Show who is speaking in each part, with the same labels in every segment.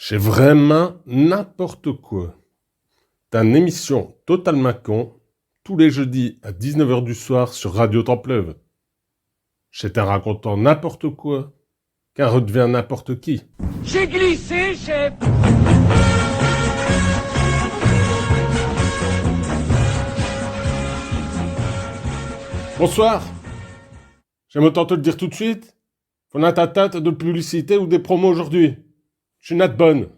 Speaker 1: C'est vraiment n'importe quoi. T'as une émission totalement con, tous les jeudis à 19h du soir sur Radio Templeuve. C'est un racontant n'importe quoi, qu'un redevient n'importe qui.
Speaker 2: J'ai glissé, chef.
Speaker 1: Bonsoir. J'aime autant te le dire tout de suite. Faut un tatate de publicité ou des promos aujourd'hui. Je suis nat bonne.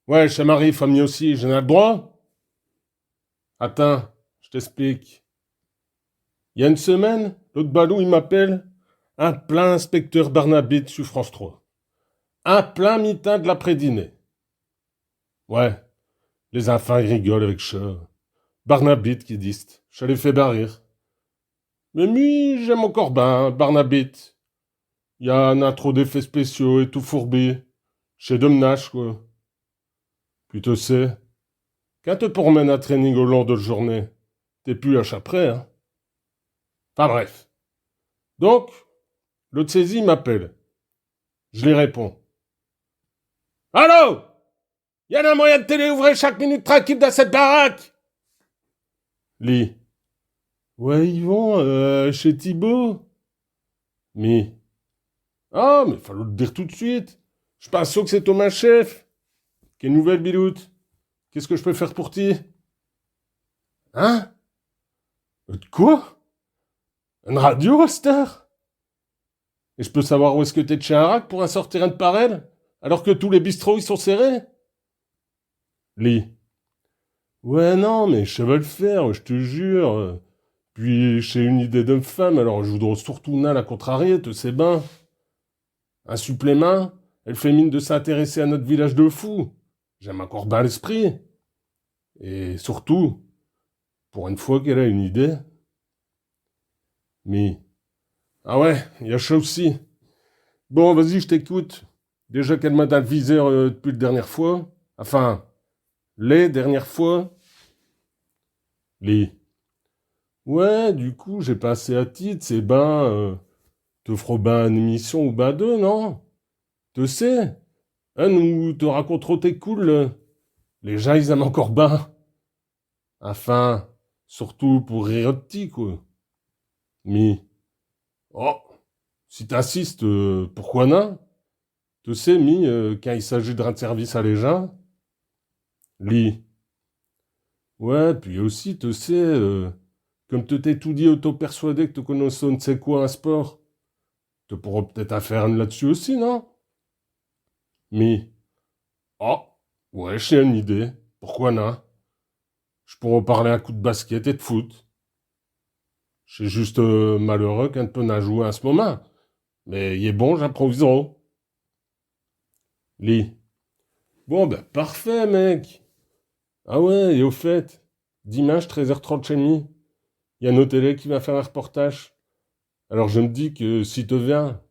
Speaker 1: Ouais, chez Marie, famille aussi, j'en ai le droit. Attends, je t'explique. Il y a une semaine, l'autre balou, il m'appelle un plein inspecteur Barnabite sur France 3. Un plein mitin de l'après-dîner. Ouais, les enfants ils rigolent avec ça. Barnabite qui disent. Je les fais barrir. Mais moi, j'aime encore bien Barnabite. Il y en a trop d'effets spéciaux et tout fourbi. Chez Domnach, quoi. Puis tu sais, quand te promènes à training au long de la journée, t'es plus à près, hein. Enfin bref. Donc, l'autre saisie m'appelle. Je lui réponds. Allô? Y en a un moyen de télé ouvrir chaque minute tranquille dans cette baraque? Lee. Ouais, ils vont chez Thibaut. Mais. Ah, mais fallait le dire tout de suite. Je pense sûr que c'est Thomas Chef. Quelle nouvelle, Biloute? Qu'est-ce que je peux faire pour ti? Hein? De quoi? Une radio, à cette heure? Et je peux savoir où est-ce que t'es de chez un rack pour en sortir un de par elle? Alors que tous les bistrots, ils sont serrés? Lee. Ouais, non, mais je savais le faire, je te jure. Puis j'ai une idée de femme, alors je voudrais surtout la contrarier, te sais ben. Un supplément, elle fait mine de s'intéresser à notre village de fous. J'aime encore bien l'esprit. Et surtout, pour une fois qu'elle a une idée. Mais. Ah ouais, il y a ça aussi. Bon, vas-y, je t'écoute. Déjà qu'elle m'a dans le viseur depuis la dernière fois. Enfin, les dernières fois. Les. Ouais, du coup, j'ai passé à titre, c'est ben. Te feras ben une émission ou ben deux, non? Tu sais, hein, nous te raconterons tes cool. Les gens, ils aiment encore ben. Enfin, surtout pour rire de ti, quoi. Mais, oh, si t'insistes, pourquoi non? Tu sais, quand il s'agit de rendre service à les gens, li. Ouais, puis aussi, tu sais, comme tu t'es tout dit auto-persuadé que tu connais ça ne sais quoi un sport, tu pourras peut-être en faire un là-dessus aussi, non? Mais, oh, ouais, j'ai une idée. Pourquoi non? Je pourrais parler un coup de basket et de foot. Je suis juste malheureux qu'un peu n'a joué à ce moment. Mais il est bon, j'improviserai. Lee. Bon, ben, parfait, mec. Ah ouais, et au fait, dimanche, 13h30 chez nous, il y a nos télé qui va faire un reportage. Alors je me dis que si te viens,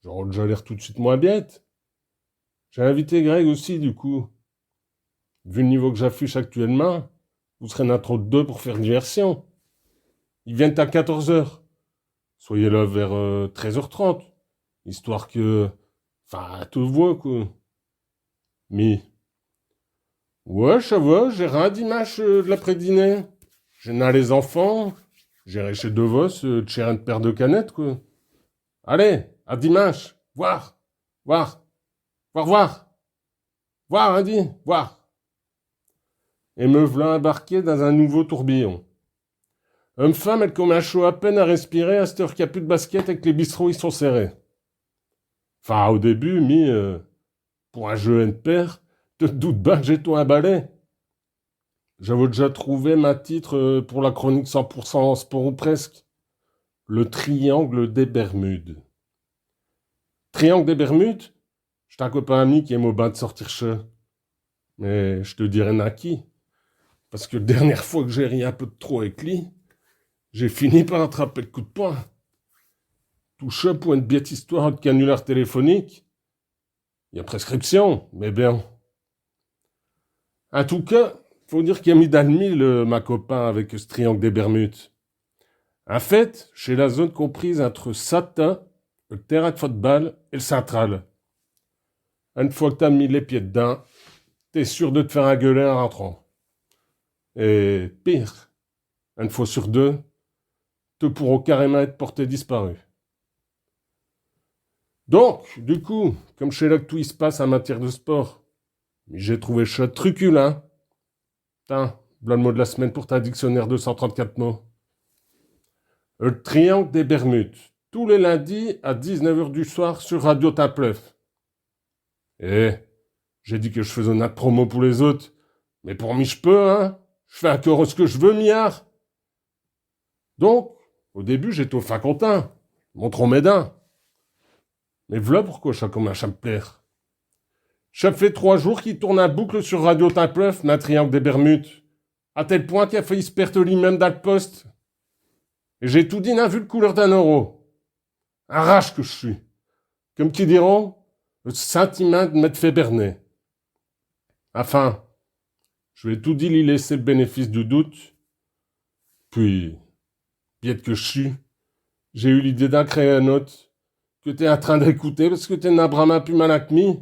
Speaker 1: j'aurai déjà l'air tout de suite moins bête. J'ai invité Greg aussi, du coup. Vu le niveau que j'affiche actuellement, vous serez un trop de deux pour faire diversion. Ils viennent à 14h. Soyez là vers 13h30. Histoire que... Enfin, te vois, quoi. Mais... Ouais, ça va, j'ai rien dimanche de l'après-dîner. J'ai n'a les enfants. J'irai chez Devos, chez un paire de canettes, quoi. Allez, à dimanche. Voir. Voir. Voir, voir. Voir, hein, dit. Voir. Et me v'là embarqué dans un nouveau tourbillon. Homme-femme, elle comme un chaud à peine à respirer à cette heure qu'il n'y a plus de basket et que les bistrots, ils sont serrés. Enfin, au début, pour un jeune père, te doute pas que j'ai tout un balai. J'avais déjà trouvé ma titre pour la chronique 100% sport ou presque. Le triangle des Bermudes. Triangle des Bermudes? J'ai un copain ami qui aime au bain de sortir chez. Mais je te dirai n'a qui. Parce que la dernière fois que j'ai ri un peu de trop avec lui, j'ai fini par attraper le coup de poing. Tout ça pour une bête histoire de canular téléphonique. Il y a prescription, mais bien. En tout cas, faut dire qu'il a mis dans le mille, ma copain, avec ce triangle des Bermudes. En fait, chez la zone comprise entre Sata, le terrain de football et le central. Une fois que t'as mis les pieds dedans, t'es sûr de te faire engueuler en rentrant. Et pire, une fois sur deux, te pourront carrément être porté disparu. Donc, du coup, comme je sais là que tout y se passe en matière de sport, j'ai trouvé ça truculent. Tiens, voilà le mot de la semaine pour ta dictionnaire de 134 mots. Le triangle des Bermudes, tous les lundis à 19h du soir sur Radio Tapleuf. Eh, j'ai dit que je faisais une promo pour les autres, mais pour moi je peux, hein. Je fais encore ce que je veux, miard. Donc, au début, j'étais au fin content, montrons mes dents. Mais voilà pourquoi ça commence à me plaire. Ça fait 3 jours qu'il tourne en boucle sur Radio Tapleuf, ma triangle des Bermudes, à tel point qu'il a failli se perdre lui-même dans le poste. Et j'ai tout dit, n'a vu le couleur d'un euro. Arrache que je suis. Comme qui diront, le sentiment de m'être fait berner. Enfin, je vais tout dit lui laisser le bénéfice du doute. Puis, biette que je suis, j'ai eu l'idée d'en créer un autre, que t'es en train d'écouter parce que t'es un Abraham plus malin que moi.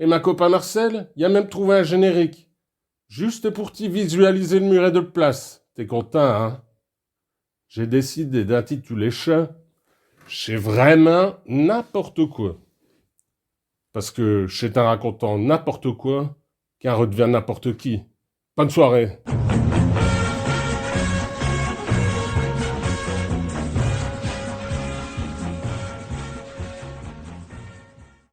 Speaker 1: Et ma copain Marcel, y a même trouvé un générique. Juste pour t'y visualiser le muret de place. T'es content, hein? J'ai décidé d'intituler ça « C'est vraiment n'importe quoi ». Parce que c'est en racontant n'importe quoi qu'un redevient n'importe qui. Bonne soirée.